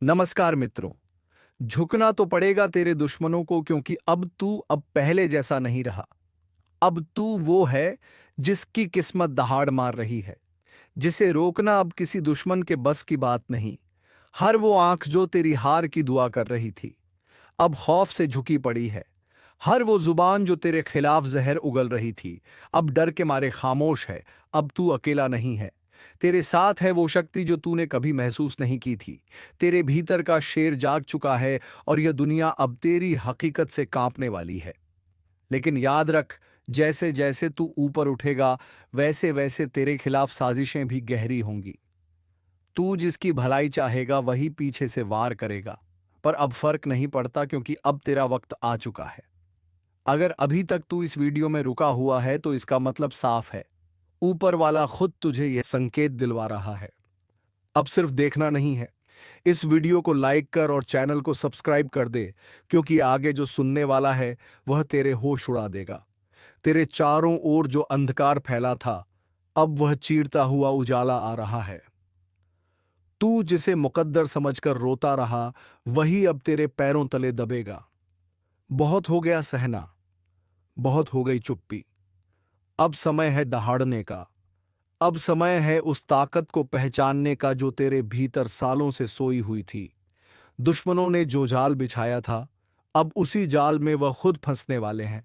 नमस्कार मित्रों। झुकना तो पड़ेगा तेरे दुश्मनों को, क्योंकि अब पहले जैसा नहीं रहा। अब तू वो है जिसकी किस्मत दहाड़ मार रही है, जिसे रोकना अब किसी दुश्मन के बस की बात नहीं। हर वो आंख जो तेरी हार की दुआ कर रही थी, अब खौफ से झुकी पड़ी है। हर वो जुबान जो तेरे खिलाफ जहर उगल रही थी, अब डर के मारे खामोश है। अब तू अकेला नहीं है। तेरे साथ है वो शक्ति जो तूने कभी महसूस नहीं की थी। तेरे भीतर का शेर जाग चुका है और यह दुनिया अब तेरी हकीकत से कांपने वाली है। लेकिन याद रख, जैसे जैसे तू ऊपर उठेगा, वैसे वैसे तेरे खिलाफ साजिशें भी गहरी होंगी। तू जिसकी भलाई चाहेगा वही पीछे से वार करेगा। पर अब फर्क नहीं पड़ता, क्योंकि अब तेरा वक्त आ चुका है। अगर अभी तक तू इस वीडियो में रुका हुआ है तो इसका मतलब साफ है। ऊपर वाला खुद तुझे यह संकेत दिलवा रहा है। अब सिर्फ देखना नहीं है, इस वीडियो को लाइक कर और चैनल को सब्सक्राइब कर दे, क्योंकि आगे जो सुनने वाला है वह तेरे होश उड़ा देगा। तेरे चारों ओर जो अंधकार फैला था, अब वह चीरता हुआ उजाला आ रहा है। तू जिसे मुकद्दर समझकर रोता रहा, वही अब तेरे पैरों तले दबेगा। बहुत हो गया सहना, बहुत हो गई चुप्पी। अब समय है दहाड़ने का। अब समय है उस ताकत को पहचानने का जो तेरे भीतर सालों से सोई हुई थी। दुश्मनों ने जो जाल बिछाया था, अब उसी जाल में वह खुद फंसने वाले हैं।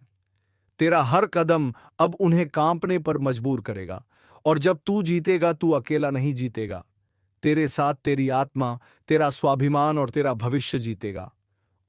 तेरा हर कदम अब उन्हें कांपने पर मजबूर करेगा। और जब तू जीतेगा, तू अकेला नहीं जीतेगा। तेरे साथ तेरी आत्मा, तेरा स्वाभिमान और तेरा भविष्य जीतेगा।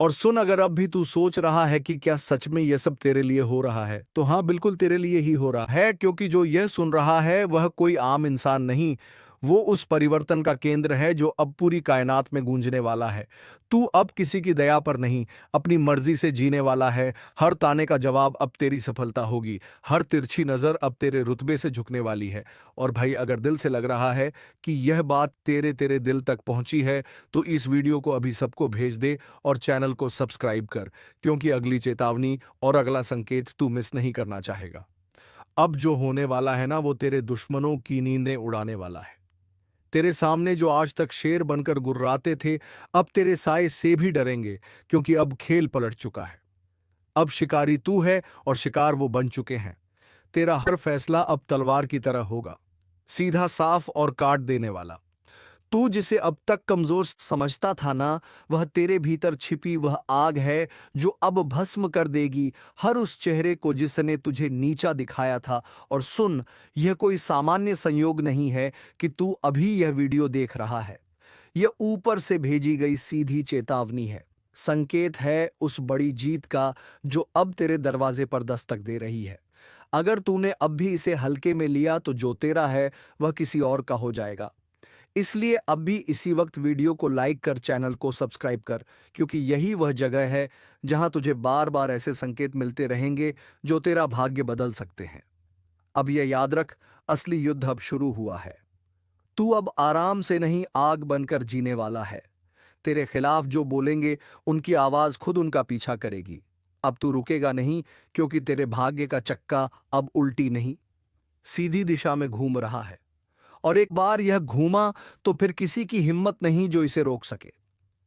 और सुन, अगर अब भी तू सोच रहा है कि क्या सच में यह सब तेरे लिए हो रहा है, तो हाँ, बिल्कुल तेरे लिए ही हो रहा है, क्योंकि जो यह सुन रहा है वह कोई आम इंसान नहीं। वो उस परिवर्तन का केंद्र है जो अब पूरी कायनात में गूंजने वाला है। तू अब किसी की दया पर नहीं, अपनी मर्जी से जीने वाला है। हर ताने का जवाब अब तेरी सफलता होगी। हर तिरछी नजर अब तेरे रुतबे से झुकने वाली है। और भाई, अगर दिल से लग रहा है कि यह बात तेरे तेरे दिल तक पहुंची है, तो इस वीडियो को अभी सबको भेज दे और चैनल को सब्सक्राइब कर, क्योंकि अगली चेतावनी और अगला संकेत तू मिस नहीं करना चाहेगा। अब जो होने वाला है ना, वो तेरे दुश्मनों की नींदें उड़ाने वाला है। तेरे सामने जो आज तक शेर बनकर गुर्राते थे, अब तेरे साए से भी डरेंगे, क्योंकि अब खेल पलट चुका है। अब शिकारी तू है और शिकार वो बन चुके हैं। तेरा हर फैसला अब तलवार की तरह होगा, सीधा, साफ और काट देने वाला। तू जिसे अब तक कमजोर समझता था ना, वह तेरे भीतर छिपी वह आग है जो अब भस्म कर देगी हर उस चेहरे को जिसने तुझे नीचा दिखाया था। और सुन, यह कोई सामान्य संयोग नहीं है कि तू अभी यह वीडियो देख रहा है। यह ऊपर से भेजी गई सीधी चेतावनी है। संकेत है उस बड़ी जीत का जो अब तेरे दरवाजे पर दस्तक दे रही है। अगर तूने अब भी इसे हल्के में लिया, तो जो तेरा है वह किसी और का हो जाएगा। इसलिए अब भी इसी वक्त वीडियो को लाइक कर, चैनल को सब्सक्राइब कर, क्योंकि यही वह जगह है जहां तुझे बार बार ऐसे संकेत मिलते रहेंगे जो तेरा भाग्य बदल सकते हैं। अब यह याद रख, असली युद्ध अब शुरू हुआ है। तू अब आराम से नहीं, आग बनकर जीने वाला है। तेरे खिलाफ जो बोलेंगे, उनकी आवाज खुद उनका पीछा करेगी। अब तू रुकेगा नहीं, क्योंकि तेरे भाग्य का चक्का अब उल्टी नहीं, सीधी दिशा में घूम रहा है। और एक बार यह घूमा तो फिर किसी की हिम्मत नहीं जो इसे रोक सके।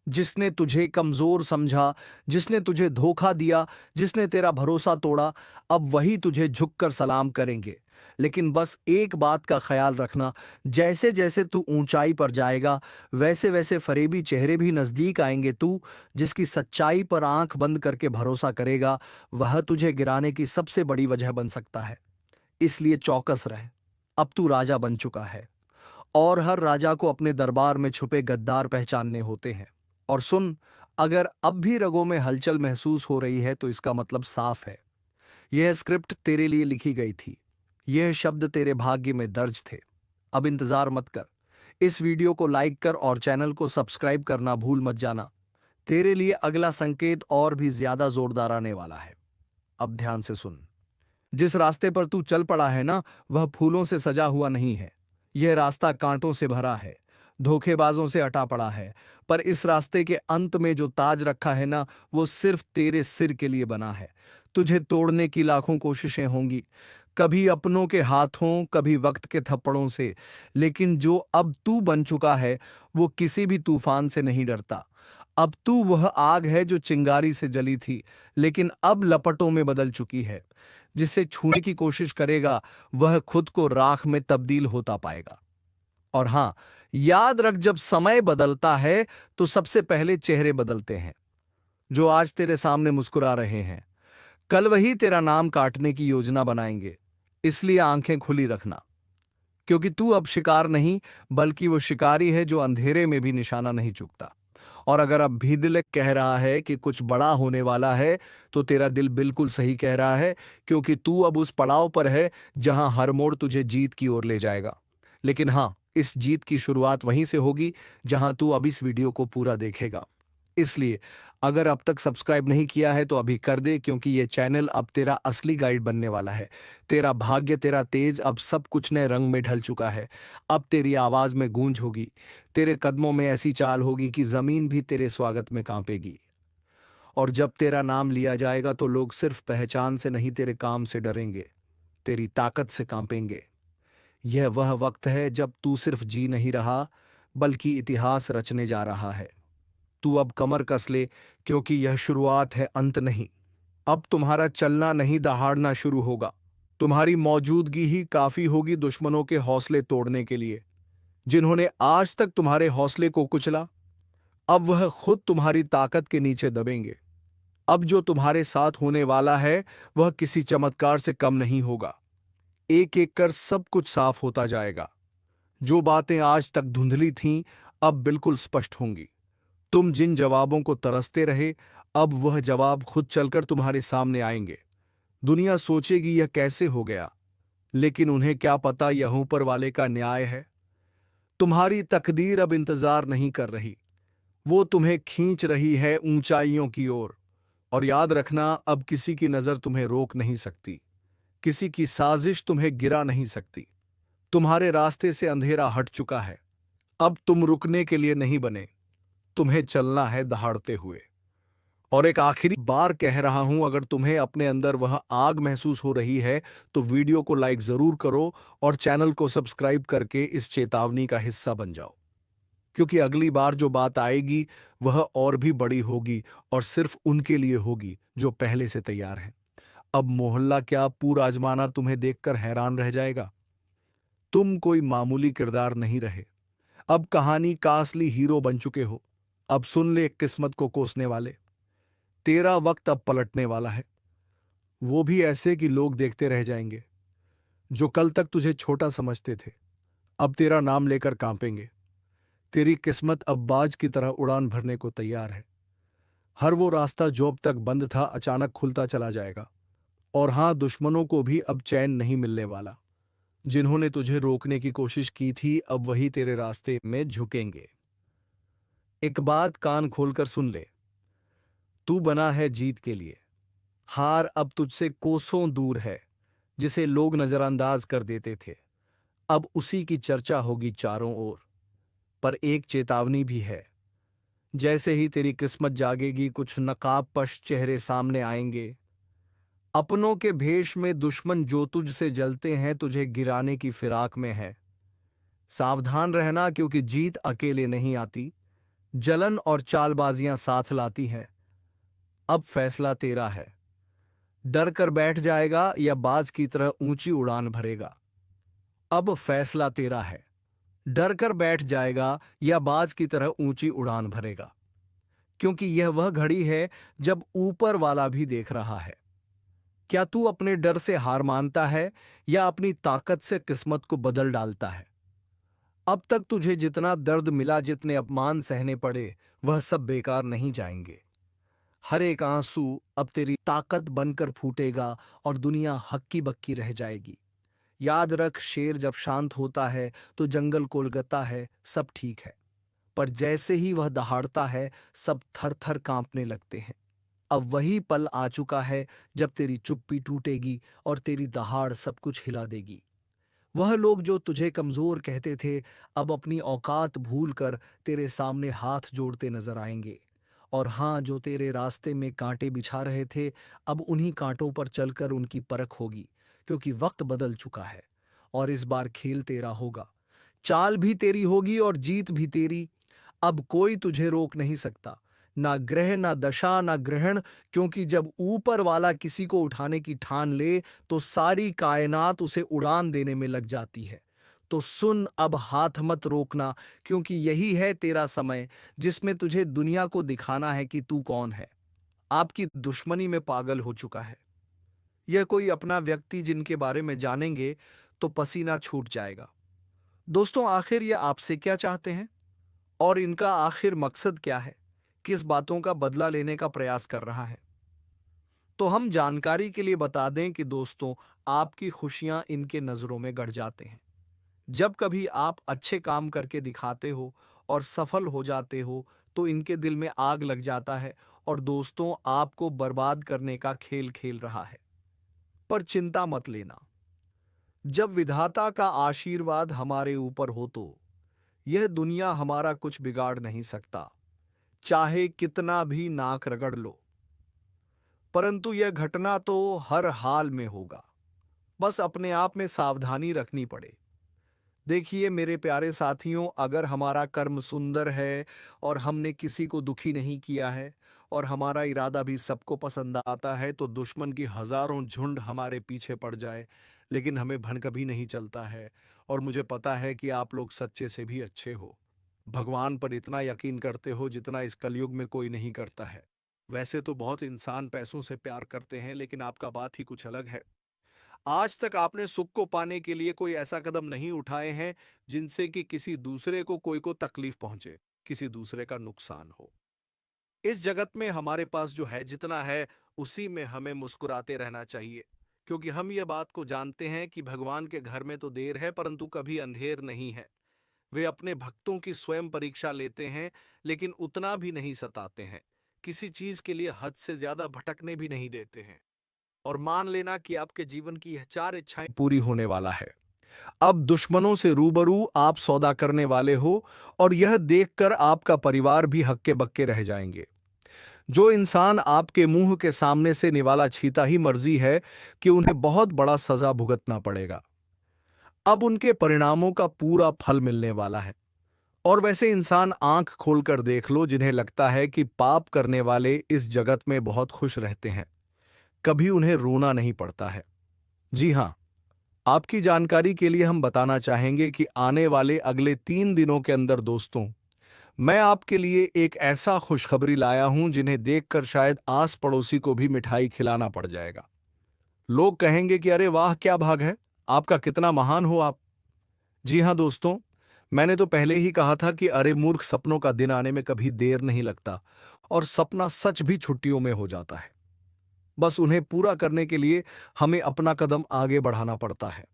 जिसने तुझे कमजोर समझा, जिसने तुझे धोखा दिया, जिसने तेरा भरोसा तोड़ा, अब वही तुझे झुककर सलाम करेंगे। लेकिन बस एक बात का ख्याल रखना, जैसे जैसे तू ऊंचाई पर जाएगा, वैसे वैसे फरेबी चेहरे भी नजदीक आएंगे। तू जिसकी सच्चाई पर आंख बंद करके भरोसा करेगा, वह तुझे गिराने की सबसे बड़ी वजह बन सकता है। इसलिए चौकस रह। अब तू राजा बन चुका है, और हर राजा को अपने दरबार में छुपे गद्दार पहचानने होते हैं। और सुन, अगर अब भी रगों में हलचल महसूस हो रही है, तो इसका मतलब साफ है। यह स्क्रिप्ट तेरे लिए लिखी गई थी। यह शब्द तेरे भाग्य में दर्ज थे। अब इंतजार मत कर। इस वीडियो को लाइक कर और चैनल को सब्सक्राइब करना भूल मत जाना। तेरे लिए अगला संकेत और भी ज्यादा जोरदार आने वाला है। अब ध्यान से सुन। जिस रास्ते पर तू चल पड़ा है ना, वह फूलों से सजा हुआ नहीं है। यह रास्ता कांटों से भरा है, धोखेबाजों से अटा पड़ा है। पर इस रास्ते के अंत में जो ताज रखा है ना, वो सिर्फ तेरे सिर के लिए बना है। तुझे तोड़ने की लाखों कोशिशें होंगी, कभी अपनों के हाथों, कभी वक्त के थप्पड़ों से। लेकिन जो अब तू बन चुका है, वो किसी भी तूफान से नहीं डरता। अब तू वह आग है जो चिंगारी से जली थी, लेकिन अब लपटों में बदल चुकी है। जिसे छूने की कोशिश करेगा, वह खुद को राख में तब्दील होता पाएगा। और हां, याद रख, जब समय बदलता है तो सबसे पहले चेहरे बदलते हैं। जो आज तेरे सामने मुस्कुरा रहे हैं, कल वही तेरा नाम काटने की योजना बनाएंगे। इसलिए आंखें खुली रखना, क्योंकि तू अब शिकार नहीं, बल्कि वो शिकारी है जो अंधेरे में भी निशाना नहीं चूकता। और अगर अब भी दिल कह रहा है कि कुछ बड़ा होने वाला है, तो तेरा दिल बिल्कुल सही कह रहा है, क्योंकि तू अब उस पड़ाव पर है जहां हर मोड़ तुझे जीत की ओर ले जाएगा। लेकिन हां, इस जीत की शुरुआत वहीं से होगी जहां तू अब इस वीडियो को पूरा देखेगा। इसलिए अगर अब तक सब्सक्राइब नहीं किया है तो अभी कर दे, क्योंकि ये चैनल अब तेरा असली गाइड बनने वाला है। तेरा भाग्य, तेरा तेज, अब सब कुछ नए रंग में ढल चुका है। अब तेरी आवाज में गूंज होगी, तेरे कदमों में ऐसी चाल होगी कि जमीन भी तेरे स्वागत में कांपेगी। और जब तेरा नाम लिया जाएगा तो लोग सिर्फ पहचान से नहीं, तेरे काम से डरेंगे, तेरी ताकत से कांपेंगे। यह वह वक्त है जब तू सिर्फ जी नहीं रहा, बल्कि इतिहास रचने जा रहा है। तू अब कमर कस ले, क्योंकि यह शुरुआत है, अंत नहीं। अब तुम्हारा चलना नहीं, दहाड़ना शुरू होगा। तुम्हारी मौजूदगी ही काफी होगी दुश्मनों के हौसले तोड़ने के लिए। जिन्होंने आज तक तुम्हारे हौसले को कुचला, अब वह खुद तुम्हारी ताकत के नीचे दबेंगे। अब जो तुम्हारे साथ होने वाला है, वह किसी चमत्कार से कम नहीं होगा। एक एक कर सब कुछ साफ होता जाएगा। जो बातें आज तक धुंधली थीं, अब बिल्कुल स्पष्ट होंगी। तुम जिन जवाबों को तरसते रहे, अब वह जवाब खुद चलकर तुम्हारे सामने आएंगे। दुनिया सोचेगी यह कैसे हो गया, लेकिन उन्हें क्या पता यह ऊपर वाले का न्याय है। तुम्हारी तकदीर अब इंतजार नहीं कर रही, वो तुम्हें खींच रही है ऊंचाइयों की ओर। और याद रखना, अब किसी की नजर तुम्हें रोक नहीं सकती, किसी की साजिश तुम्हें गिरा नहीं सकती। तुम्हारे रास्ते से अंधेरा हट चुका है। अब तुम रुकने के लिए नहीं बने, तुम्हें चलना है दहाड़ते हुए। और एक आखिरी बार कह रहा हूं, अगर तुम्हें अपने अंदर वह आग महसूस हो रही है, तो वीडियो को लाइक जरूर करो और चैनल को सब्सक्राइब करके इस चेतावनी का हिस्सा बन जाओ। क्योंकि अगली बार जो बात आएगी, वह और भी बड़ी होगी, और सिर्फ उनके लिए होगी जो पहले से तैयार हैं। अब मोहल्ला क्या, पूरा आजमाना तुम्हें देखकर हैरान रह जाएगा। तुम कोई मामूली किरदार नहीं रहे, अब कहानी का असली हीरो बन चुके हो। अब सुन ले किस्मत को कोसने वाले, तेरा वक्त अब पलटने वाला है। वो भी ऐसे कि लोग देखते रह जाएंगे। जो कल तक तुझे छोटा समझते थे, अब तेरा नाम लेकर कांपेंगे। तेरी किस्मत अब बाज की तरह उड़ान भरने को तैयार है। हर वो रास्ता जो अब तक बंद था, अचानक खुलता चला जाएगा। और हां, दुश्मनों को भी अब चैन नहीं मिलने वाला। जिन्होंने तुझे रोकने की कोशिश की थी, अब वही तेरे रास्ते में झुकेंगे। एक बात कान खोलकर सुन ले, तू बना है जीत के लिए। हार अब तुझसे कोसों दूर है। जिसे लोग नजरअंदाज कर देते थे, अब उसी की चर्चा होगी चारों ओर। पर एक चेतावनी भी है, जैसे ही तेरी किस्मत जागेगी, कुछ नकाबपोश चेहरे सामने आएंगे। अपनों के भेष में दुश्मन जो तुझसे जलते हैं, तुझे गिराने की फिराक में है। सावधान रहना, क्योंकि जीत अकेले नहीं आती, जलन और चालबाजियां साथ लाती हैं। अब फैसला तेरा है, डर कर बैठ जाएगा या बाज की तरह ऊंची उड़ान भरेगा। अब फैसला तेरा है, डर कर बैठ जाएगा या बाज की तरह ऊंची उड़ान भरेगा। क्योंकि यह वह घड़ी है जब ऊपर वाला भी देख रहा है। क्या तू अपने डर से हार मानता है, या अपनी ताकत से किस्मत को बदल डालता है? अब तक तुझे जितना दर्द मिला, जितने अपमान सहने पड़े, वह सब बेकार नहीं जाएंगे। हर एक आंसू अब तेरी ताकत बनकर फूटेगा, और दुनिया हक्की बक्की रह जाएगी। याद रख, शेर जब शांत होता है तो जंगल कोलकाता है, सब ठीक है। पर जैसे ही वह दहाड़ता है, सब थर थर कांपने लगते हैं। अब वही पल आ चुका है जब तेरी चुप्पी टूटेगी और तेरी दहाड़ सब कुछ हिला देगी। वह लोग जो तुझे कमजोर कहते थे, अब अपनी औकात भूलकर तेरे सामने हाथ जोड़ते नजर आएंगे। और हाँ, जो तेरे रास्ते में कांटे बिछा रहे थे, अब उन्हीं कांटों पर चलकर उनकी परख होगी। क्योंकि वक्त बदल चुका है और इस बार खेल तेरा होगा। चाल भी तेरी होगी और जीत भी तेरी। अब कोई तुझे रोक नहीं सकता, ना ग्रह ना दशा ना ग्रहण, क्योंकि जब ऊपर वाला किसी को उठाने की ठान ले तो सारी कायनात उसे उड़ान देने में लग जाती है। तो सुन, अब हाथ मत रोकना, क्योंकि यही है तेरा समय जिसमें तुझे दुनिया को दिखाना है कि तू कौन है। आपकी दुश्मनी में पागल हो चुका है यह कोई अपना व्यक्ति जिनके बारे में जानेंगे तो पसीना छूट जाएगा। दोस्तों, आखिर ये आपसे क्या चाहते हैं और इनका आखिर मकसद क्या है? किस बातों का बदला लेने का प्रयास कर रहा है? तो हम जानकारी के लिए बता दें कि दोस्तों, आपकी खुशियां इनके नजरों में गड़ जाते हैं। जब कभी आप अच्छे काम करके दिखाते हो और सफल हो जाते हो तो इनके दिल में आग लग जाता है और दोस्तों, आपको बर्बाद करने का खेल खेल रहा है। पर चिंता मत लेना, जब विधाता का आशीर्वाद हमारे ऊपर हो तो यह दुनिया हमारा कुछ बिगाड़ नहीं सकता, चाहे कितना भी नाक रगड़ लो। परंतु यह घटना तो हर हाल में होगा, बस अपने आप में सावधानी रखनी पड़े। देखिए मेरे प्यारे साथियों, अगर हमारा कर्म सुंदर है और हमने किसी को दुखी नहीं किया है और हमारा इरादा भी सबको पसंद आता है तो दुश्मन की हजारों झुंड हमारे पीछे पड़ जाए, लेकिन हमें भन कभी नहीं चलता है। और मुझे पता है कि आप लोग सच्चे से भी अच्छे हो, भगवान पर इतना यकीन करते हो जितना इस कलयुग में कोई नहीं करता है। वैसे तो बहुत इंसान पैसों से प्यार करते हैं, लेकिन आपका बात ही कुछ अलग है। आज तक आपने सुख को पाने के लिए कोई ऐसा कदम नहीं उठाए हैं जिनसे कि किसी दूसरे को कोई तकलीफ पहुंचे, किसी दूसरे का नुकसान हो। इस जगत में हमारे पास जो है जितना है उसी में हमें मुस्कुराते रहना चाहिए, क्योंकि हम ये बात को जानते हैं कि भगवान के घर में तो देर है परंतु कभी अंधेर नहीं है। वे अपने भक्तों की स्वयं परीक्षा लेते हैं, लेकिन उतना भी नहीं सताते हैं, किसी चीज के लिए हद से ज्यादा भटकने भी नहीं देते हैं। और मान लेना कि आपके जीवन की यह चार इच्छाएं पूरी होने वाला है। अब दुश्मनों से रूबरू आप सौदा करने वाले हो और यह देखकर आपका परिवार भी हक्के बक्के रह जाएंगे। जो इंसान आपके मुंह के सामने से निवाला छीता ही मर्जी है कि उन्हें बहुत बड़ा सजा भुगतना पड़ेगा। अब उनके परिणामों का पूरा फल मिलने वाला है। और वैसे इंसान आंख खोलकर देख लो जिन्हें लगता है कि पाप करने वाले इस जगत में बहुत खुश रहते हैं, कभी उन्हें रोना नहीं पड़ता है। जी हां, आपकी जानकारी के लिए हम बताना चाहेंगे कि आने वाले अगले 3 दिनों के अंदर दोस्तों, मैं आपके लिए एक ऐसा खुशखबरी लाया हूं जिन्हें देखकर शायद आस पड़ोसी को भी मिठाई खिलाना पड़ जाएगा। लोग कहेंगे कि अरे वाह, क्या भाग है आपका, कितना महान हो आप। जी हां दोस्तों, मैंने तो पहले ही कहा था कि अरे मूर्ख, सपनों का दिन आने में कभी देर नहीं लगता और सपना सच भी छुट्टियों में हो जाता है। बस उन्हें पूरा करने के लिए हमें अपना कदम आगे बढ़ाना पड़ता है,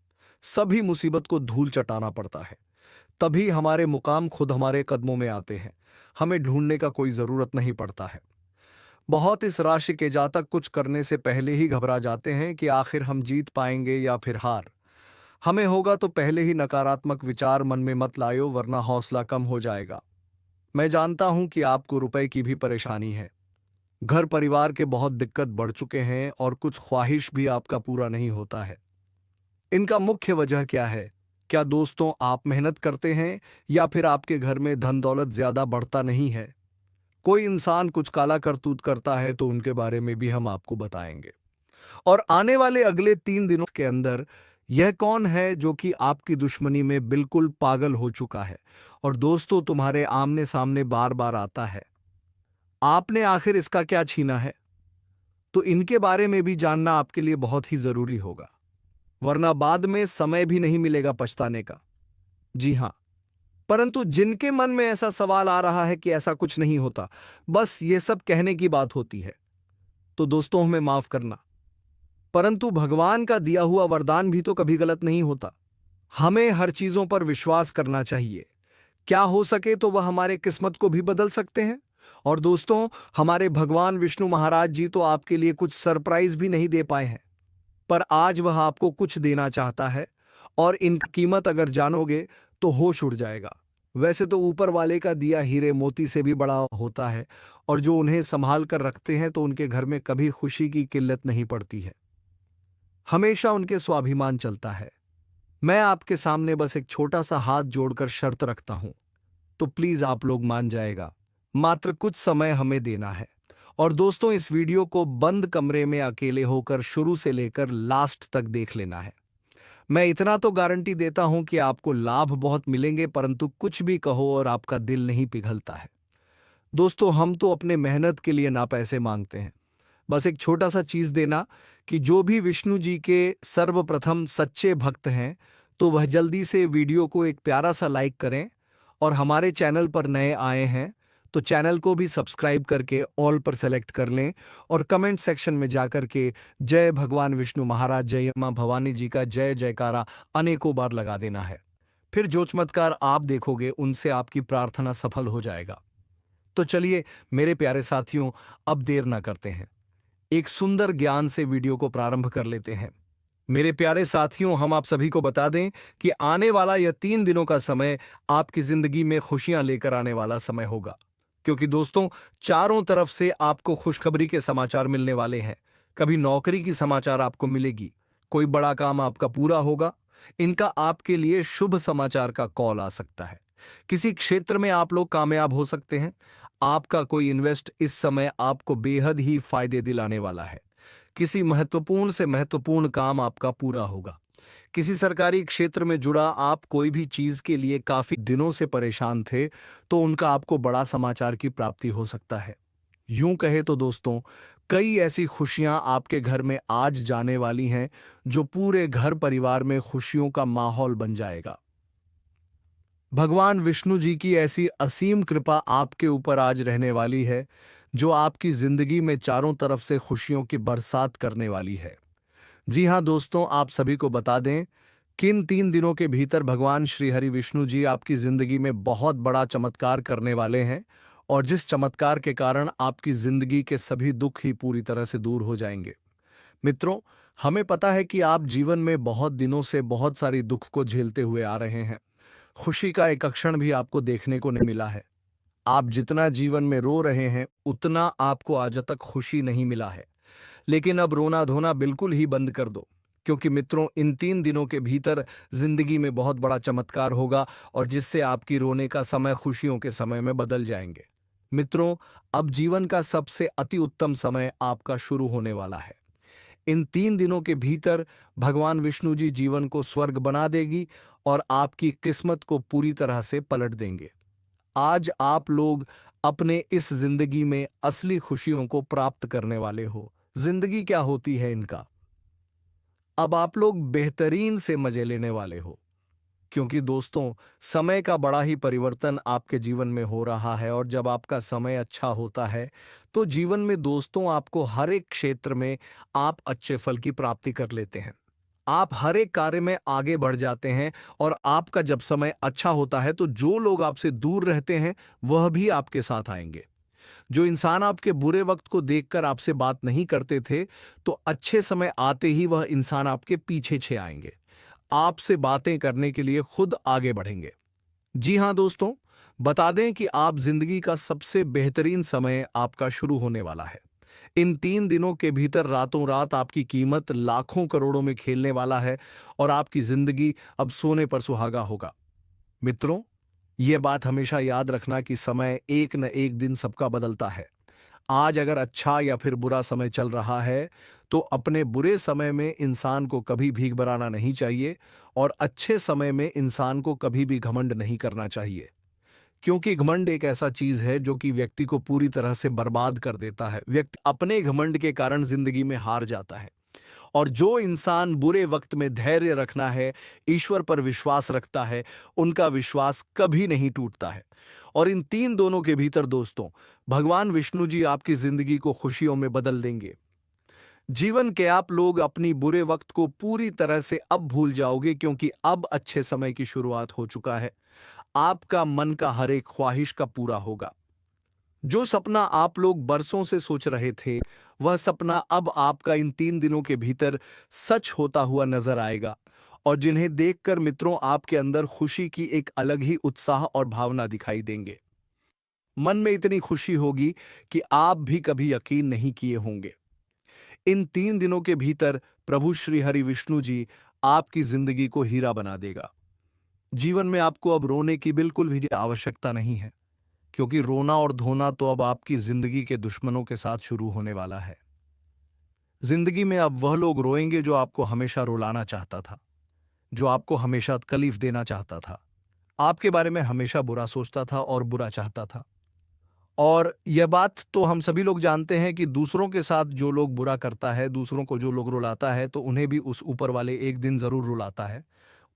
सभी मुसीबत को धूल चटाना पड़ता है, तभी हमारे मुकाम खुद हमारे कदमों में आते हैं। हमें ढूंढने का कोई जरूरत नहीं पड़ता है। बहुत इस राशि के जातक कुछ करने से पहले ही घबरा जाते हैं कि आखिर हम जीत पाएंगे या फिर हार। हमें होगा तो पहले ही नकारात्मक विचार मन में मत लायो, वरना हौसला कम हो जाएगा। मैं जानता हूं कि आपको रुपए की भी परेशानी है, घर परिवार के बहुत दिक्कत बढ़ चुके हैं और कुछ ख्वाहिश भी आपका पूरा नहीं होता है। इनका मुख्य वजह क्या है? क्या दोस्तों आप मेहनत करते हैं या फिर आपके घर में धन दौलत ज्यादा बढ़ता नहीं है? कोई इंसान कुछ काला करतूत करता है तो उनके बारे में भी हम आपको बताएंगे। और आने वाले अगले 3 दिनों के अंदर यह कौन है जो कि आपकी दुश्मनी में बिल्कुल पागल हो चुका है और दोस्तों तुम्हारे आमने सामने बार बार आता है? आपने आखिर इसका क्या छीना है? तो इनके बारे में भी जानना आपके लिए बहुत ही जरूरी होगा, वरना बाद में समय भी नहीं मिलेगा पछताने का। जी हां, परंतु जिनके मन में ऐसा सवाल आ रहा है कि ऐसा कुछ नहीं होता, बस ये सब कहने की बात होती है, तो दोस्तों हमें माफ करना, परंतु भगवान का दिया हुआ वरदान भी तो कभी गलत नहीं होता। हमें हर चीजों पर विश्वास करना चाहिए। क्या हो सके तो वह हमारे किस्मत को भी बदल सकते हैं। और दोस्तों, हमारे भगवान विष्णु महाराज जी तो आपके लिए कुछ सरप्राइज भी नहीं दे पाए हैं, पर आज वह आपको कुछ देना चाहता है और इनकी कीमत अगर जानोगे तो होश उड़ जाएगा। वैसे तो ऊपर वाले का दिया हीरे मोती से भी बड़ा होता है और जो उन्हें संभाल कर रखते हैं तो उनके घर में कभी खुशी की किल्लत नहीं पड़ती है। हमेशा उनके स्वाभिमान चलता है। मैं आपके सामने बस एक छोटा सा हाथ जोड़कर शर्त रखता हूं, तो प्लीज आप लोग मान जाएगा। मात्र कुछ समय हमें देना है। और दोस्तों, इस वीडियो को बंद कमरे में अकेले होकर शुरू से लेकर लास्ट तक देख लेना है। मैं इतना तो गारंटी देता हूं कि आपको लाभ बहुत मिलेंगे, परंतु कुछ भी कहो और आपका दिल नहीं पिघलता है। दोस्तों, हम तो अपने मेहनत के लिए ना पैसे मांगते हैं, बस एक छोटा सा चीज देना कि जो भी विष्णु जी के सर्वप्रथम सच्चे भक्त हैं, तो वह जल्दी से वीडियो को एक प्यारा सा लाइक करें। और हमारे चैनल पर नए आए हैं तो चैनल को भी सब्सक्राइब करके ऑल पर सेलेक्ट कर लें। और कमेंट सेक्शन में जाकर के जय भगवान विष्णु महाराज, जय मां भवानी जी का जय जयकारा अनेकों बार लगा देना है। फिर जो चमत्कार आप देखोगे उनसे आपकी प्रार्थना सफल हो जाएगा। तो चलिए मेरे प्यारे साथियों, अब देर ना करते हैं, एक सुंदर ज्ञान से वीडियो को प्रारंभ कर लेते हैं। मेरे प्यारे साथियों, हम आप सभी को बता दें कि आने वाला यह 3 दिनों का समय आपकी जिंदगी में खुशियां लेकर आने वाला समय होगा। क्योंकि दोस्तों, चारों तरफ से आपको खुशखबरी के समाचार मिलने वाले हैं। कभी नौकरी की समाचार आपको मिलेगी, कोई बड़ा काम आपका पूरा होगा। इनका आपके लिए शुभ समाचार का कॉल आ सकता है। किसी क्षेत्र में आप लोग कामयाब हो सकते हैं। आपका कोई इन्वेस्ट इस समय आपको बेहद ही फायदे दिलाने वाला है। किसी महत्वपूर्ण से महत्वपूर्ण काम आपका पूरा होगा। किसी सरकारी क्षेत्र में जुड़ा आप कोई भी चीज के लिए काफी दिनों से परेशान थे, तो उनका आपको बड़ा समाचार की प्राप्ति हो सकता है। यूं कहे तो दोस्तों, कई ऐसी खुशियां आपके घर में आज जाने वाली हैं जो पूरे घर परिवार में खुशियों का माहौल बन जाएगा। भगवान विष्णु जी की ऐसी असीम कृपा आपके ऊपर आज रहने वाली है, जो आपकी जिंदगी में चारों तरफ से खुशियों की बरसात करने वाली है। जी हां दोस्तों, आप सभी को बता दें कि इन 3 दिनों के भीतर भगवान श्री हरि विष्णु जी आपकी जिंदगी में बहुत बड़ा चमत्कार करने वाले हैं। और जिस चमत्कार के कारण आपकी जिंदगी के सभी दुख ही पूरी तरह से दूर हो जाएंगे। मित्रों, हमें पता है कि आप जीवन में बहुत दिनों से बहुत सारी दुख को झेलते हुए आ रहे हैं। खुशी का एक क्षण भी आपको देखने को नहीं मिला है। आप जितना जीवन में रो रहे हैं, उतना आपको आज तक खुशी नहीं मिला है। लेकिन अब रोना धोना बिल्कुल ही बंद कर दो, क्योंकि मित्रों, इन 3 दिनों के भीतर जिंदगी में बहुत बड़ा चमत्कार होगा, और जिससे आपकी रोने का समय खुशियों के समय में बदल जाएंगे। मित्रों, अब जीवन का सबसे अति उत्तम समय आपका शुरू होने वाला है। इन 3 दिनों के भीतर भगवान विष्णु जी जीवन को स्वर्ग बना देगी और आपकी किस्मत को पूरी तरह से पलट देंगे। आज आप लोग अपने इस जिंदगी में असली खुशियों को प्राप्त करने वाले हो। जिंदगी क्या होती है इनका, अब आप लोग बेहतरीन से मजे लेने वाले हो। क्योंकि दोस्तों, समय का बड़ा ही परिवर्तन आपके जीवन में हो रहा है, और जब आपका समय अच्छा होता है तो जीवन में दोस्तों आपको हर एक क्षेत्र में आप अच्छे फल की प्राप्ति कर लेते हैं। आप हर एक कार्य में आगे बढ़ जाते हैं, और आपका जब समय अच्छा होता है तो जो लोग आपसे दूर रहते हैं वह भी आपके साथ आएंगे। जो इंसान आपके बुरे वक्त को देखकर आपसे बात नहीं करते थे, तो अच्छे समय आते ही वह इंसान आपके पीछे छे आएंगे, आपसे बातें करने के लिए खुद आगे बढ़ेंगे। जी हां दोस्तों, बता दें कि आप जिंदगी का सबसे बेहतरीन समय आपका शुरू होने वाला है। इन 3 दिनों के भीतर रातों रात आपकी कीमत लाखों करोड़ों में खेलने वाला है, और आपकी जिंदगी अब सोने पर सुहागा होगा। मित्रों, यह बात हमेशा याद रखना कि समय एक न एक दिन सबका बदलता है। आज अगर अच्छा या फिर बुरा समय चल रहा है, तो अपने बुरे समय में इंसान को कभी भीख बनाना नहीं चाहिए, और अच्छे समय में इंसान को कभी भी घमंड नहीं करना चाहिए। क्योंकि घमंड एक ऐसा चीज है जो कि व्यक्ति को पूरी तरह से बर्बाद कर देता है। व्यक्ति अपने घमंड के कारण जिंदगी में हार जाता है। और जो इंसान बुरे वक्त में धैर्य रखना है, ईश्वर पर विश्वास रखता है, उनका विश्वास कभी नहीं टूटता है। और इन 3 दोनों के भीतर दोस्तों, भगवान विष्णु जी आपकी जिंदगी को खुशियों में बदल देंगे। जीवन के आप लोग अपनी बुरे वक्त को पूरी तरह से अब भूल जाओगे, क्योंकि अब अच्छे समय की शुरुआत हो चुका है। आपका मन का हर एक ख्वाहिश का पूरा होगा। जो सपना आप लोग बरसों से सोच रहे थे, वह सपना अब आपका इन 3 दिनों के भीतर सच होता हुआ नजर आएगा। और जिन्हें देखकर मित्रों आपके अंदर खुशी की एक अलग ही उत्साह और भावना दिखाई देंगे। मन में इतनी खुशी होगी कि आप भी कभी यकीन नहीं किए होंगे। इन 3 दिनों के भीतर प्रभु श्री हरि विष्णु जी आपकी जिंदगी को हीरा बना देगा। जीवन में आपको अब रोने की बिल्कुल भी आवश्यकता नहीं है, क्योंकि रोना और धोना तो अब आपकी जिंदगी के दुश्मनों के साथ शुरू होने वाला है। जिंदगी में अब वह लोग रोएंगे जो आपको हमेशा रुलाना चाहता था, जो आपको हमेशा तकलीफ देना चाहता था, आपके बारे में हमेशा बुरा सोचता था और बुरा चाहता था। और यह बात तो हम सभी लोग जानते हैं कि दूसरों के साथ जो लोग बुरा करता है, दूसरों को जो लोग रुलाता है, तो उन्हें भी उस ऊपर वाले एक दिन जरूर रुलाता है,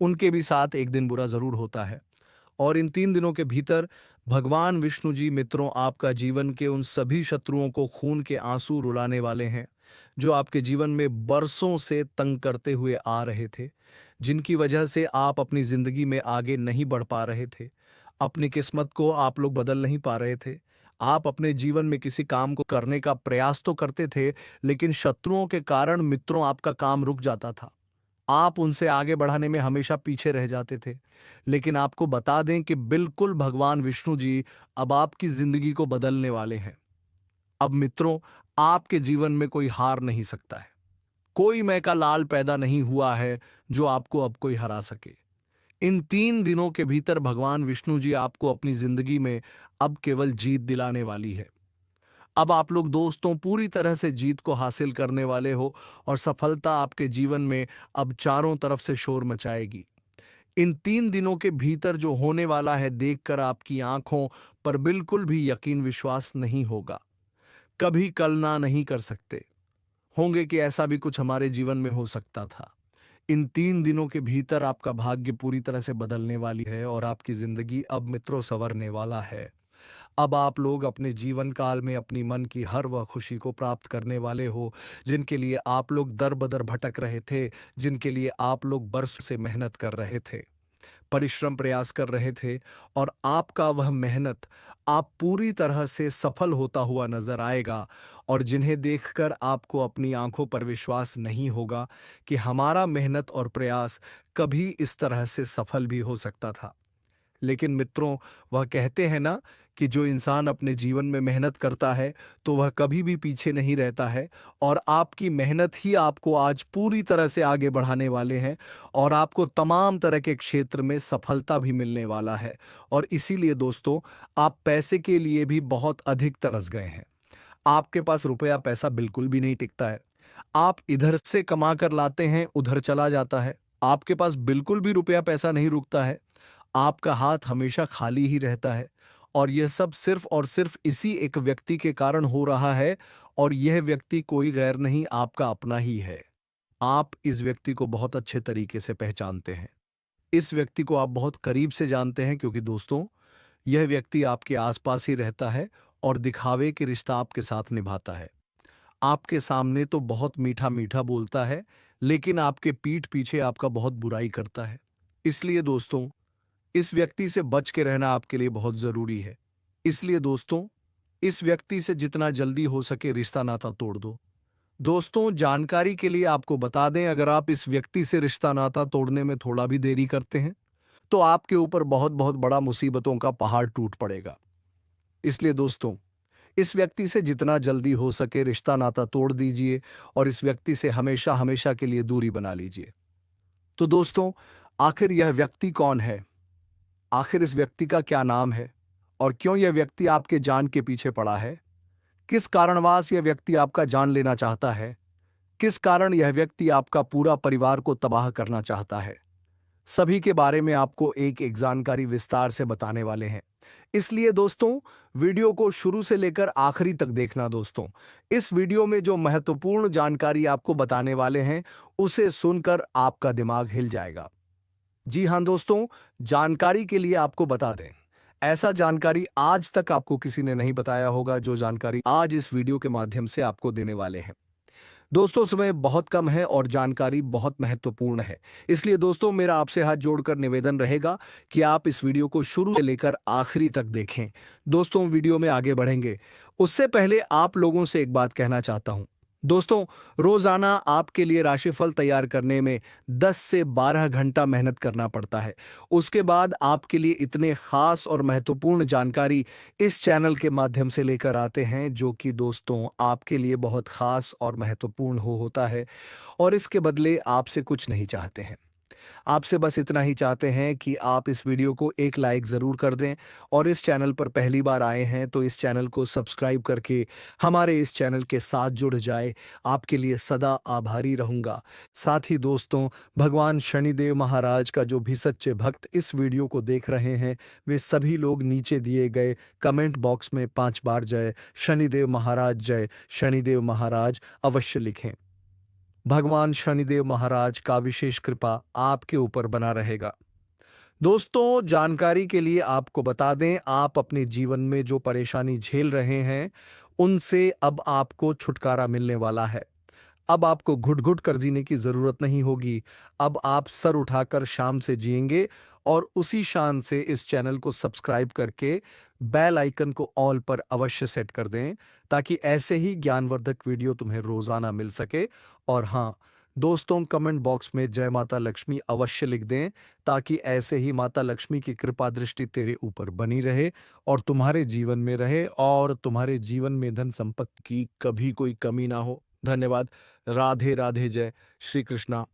उनके भी साथ एक दिन बुरा जरूर होता है। और इन 3 दिनों के भीतर भगवान विष्णु जी मित्रों आपका जीवन के उन सभी शत्रुओं को खून के आंसू रुलाने वाले हैं, जो आपके जीवन में बरसों से तंग करते हुए आ रहे थे, जिनकी वजह से आप अपनी जिंदगी में आगे नहीं बढ़ पा रहे थे, अपनी किस्मत को आप लोग बदल नहीं पा रहे थे। आप अपने जीवन में किसी काम को करने का प्रयास तो करते थे, लेकिन शत्रुओं के कारण मित्रों आपका काम रुक जाता था। आप उनसे आगे बढ़ाने में हमेशा पीछे रह जाते थे। लेकिन आपको बता दें कि बिल्कुल भगवान विष्णु जी अब आपकी जिंदगी को बदलने वाले हैं। अब मित्रों, आपके जीवन में कोई हार नहीं सकता है। कोई मैं का लाल पैदा नहीं हुआ है जो आपको अब कोई हरा सके। इन 3 दिनों के भीतर भगवान विष्णु जी आपको अपनी जिंदगी में अब केवल जीत दिलाने वाली है। अब आप लोग दोस्तों पूरी तरह से जीत को हासिल करने वाले हो और सफलता आपके जीवन में अब चारों तरफ से शोर मचाएगी। इन 3 दिनों के भीतर जो होने वाला है देखकर आपकी आंखों पर बिल्कुल भी यकीन विश्वास नहीं होगा। कभी कल्पना नहीं कर सकते होंगे कि ऐसा भी कुछ हमारे जीवन में हो सकता था। इन 3 दिनों के भीतर आपका भाग्य पूरी तरह से बदलने वाली है और आपकी जिंदगी अब मित्रों संवरने वाला है। अब आप लोग अपने जीवन काल में अपनी मन की हर वह खुशी को प्राप्त करने वाले हो, जिनके लिए आप लोग दर बदर भटक रहे थे, जिनके लिए आप लोग बरसों से मेहनत कर रहे थे, परिश्रम प्रयास कर रहे थे, और आपका वह मेहनत आप पूरी तरह से सफल होता हुआ नजर आएगा। और जिन्हें देखकर आपको अपनी आंखों पर विश्वास नहीं होगा कि हमारा मेहनत और प्रयास कभी इस तरह से सफल भी हो सकता था। लेकिन मित्रों, वह कहते हैं ना कि जो इंसान अपने जीवन में मेहनत करता है तो वह कभी भी पीछे नहीं रहता है, और आपकी मेहनत ही आपको आज पूरी तरह से आगे बढ़ाने वाले हैं और आपको तमाम तरह के क्षेत्र में सफलता भी मिलने वाला है। और इसीलिए दोस्तों, आप पैसे के लिए भी बहुत अधिक तरस गए हैं। आपके पास रुपया पैसा बिल्कुल भी नहीं टिकता है। आप इधर से कमा कर लाते हैं, उधर चला जाता है। आपके पास बिल्कुल भी रुपया पैसा नहीं रुकता है। आपका हाथ हमेशा खाली ही रहता है, और यह सब सिर्फ और सिर्फ इसी एक व्यक्ति के कारण हो रहा है, और यह व्यक्ति कोई गैर नहीं, आपका अपना ही है। आप इस व्यक्ति को बहुत अच्छे तरीके से पहचानते हैं। इस व्यक्ति को आप बहुत करीब से जानते हैं, क्योंकि दोस्तों, यह व्यक्ति आपके आसपास ही रहता है और दिखावे के रिश्ता आपके साथ निभाता है। आपके सामने तो बहुत मीठा मीठा बोलता है, लेकिन आपके पीठ पीछे आपका बहुत बुराई करता है। इसलिए दोस्तों, इस व्यक्ति से बच के रहना आपके लिए बहुत जरूरी है। इसलिए दोस्तों, इस व्यक्ति से जितना जल्दी हो सके रिश्ता नाता तोड़ दो। दोस्तों, जानकारी के लिए आपको बता दें, अगर आप इस व्यक्ति से रिश्ता नाता तोड़ने में थोड़ा भी देरी करते हैं तो आपके ऊपर बहुत बहुत बड़ा मुसीबतों का पहाड़ टूट पड़ेगा। इसलिए दोस्तों, इस व्यक्ति से जितना जल्दी हो सके रिश्ता नाता तोड़ दीजिए और इस व्यक्ति से हमेशा हमेशा के लिए दूरी बना लीजिए। तो दोस्तों, आखिर यह व्यक्ति कौन है? आखिर इस व्यक्ति का क्या नाम है और क्यों यह व्यक्ति आपके जान के पीछे पड़ा है? किस कारणवश यह व्यक्ति आपका जान लेना चाहता है? किस कारण यह व्यक्ति आपका पूरा परिवार को तबाह करना चाहता है? सभी के बारे में आपको एक एक जानकारी विस्तार से बताने वाले हैं। इसलिए दोस्तों, वीडियो को शुरू से लेकर आखिरी तक देखना। दोस्तों, इस वीडियो में जो महत्वपूर्ण जानकारी आपको बताने वाले हैं, उसे सुनकर आपका दिमाग हिल जाएगा। जी हां दोस्तों, जानकारी के लिए आपको बता दें, ऐसा जानकारी आज तक आपको किसी ने नहीं बताया होगा जो जानकारी आज इस वीडियो के माध्यम से आपको देने वाले हैं। दोस्तों, समय बहुत कम है और जानकारी बहुत महत्वपूर्ण है, इसलिए दोस्तों मेरा आपसे हाथ जोड़कर निवेदन रहेगा कि आप इस वीडियो को शुरू से लेकर आखिरी तक देखें। दोस्तों, वीडियो में आगे बढ़ेंगे उससे पहले आप लोगों से एक बात कहना चाहता हूं। दोस्तों, रोजाना आपके लिए राशिफल तैयार करने में 10 से 12 घंटा मेहनत करना पड़ता है। उसके बाद आपके लिए इतने खास और महत्वपूर्ण जानकारी इस चैनल के माध्यम से लेकर आते हैं, जो कि दोस्तों आपके लिए बहुत खास और महत्वपूर्ण होता है, और इसके बदले आपसे कुछ नहीं चाहते हैं। आपसे बस इतना ही चाहते हैं कि आप इस वीडियो को एक लाइक ज़रूर कर दें, और इस चैनल पर पहली बार आए हैं तो इस चैनल को सब्सक्राइब करके हमारे इस चैनल के साथ जुड़ जाए। आपके लिए सदा आभारी रहूँगा। साथ ही दोस्तों, भगवान शनिदेव महाराज का जो भी सच्चे भक्त इस वीडियो को देख रहे हैं, वे सभी लोग नीचे दिए गए कमेंट बॉक्स में 5 बार जय शनिदेव महाराज अवश्य लिखें। भगवान शनिदेव महाराज का विशेष कृपा आपके ऊपर बना रहेगा। दोस्तों, जानकारी के लिए आपको बता दें, आप अपने जीवन में जो परेशानी झेल रहे हैं, उनसे अब आपको छुटकारा मिलने वाला है। अब आपको घुट-घुट कर जीने की ज़रूरत नहीं होगी। अब आप सर उठाकर शाम से जिएँगे, और उसी शान से इस चैनल को सब्सक्राइब करके बेल आइकन को ऑल पर अवश्य सेट कर दें, ताकि ऐसे ही ज्ञानवर्धक वीडियो तुम्हें रोज़ाना मिल सके। और हाँ, दोस्तों, कमेंट बॉक्स में जय माता लक्ष्मी अवश्य लिख दें, ताकि ऐसे ही माता लक्ष्मी की कृपा दृष्टि तेरे ऊपर बनी रहे और तुम्हारे जीवन में रहे, और तुम्हारे जीवन में धन संपत्ति की कभी कोई कमी ना हो। धन्यवाद। राधे राधे। जय श्री कृष्णा।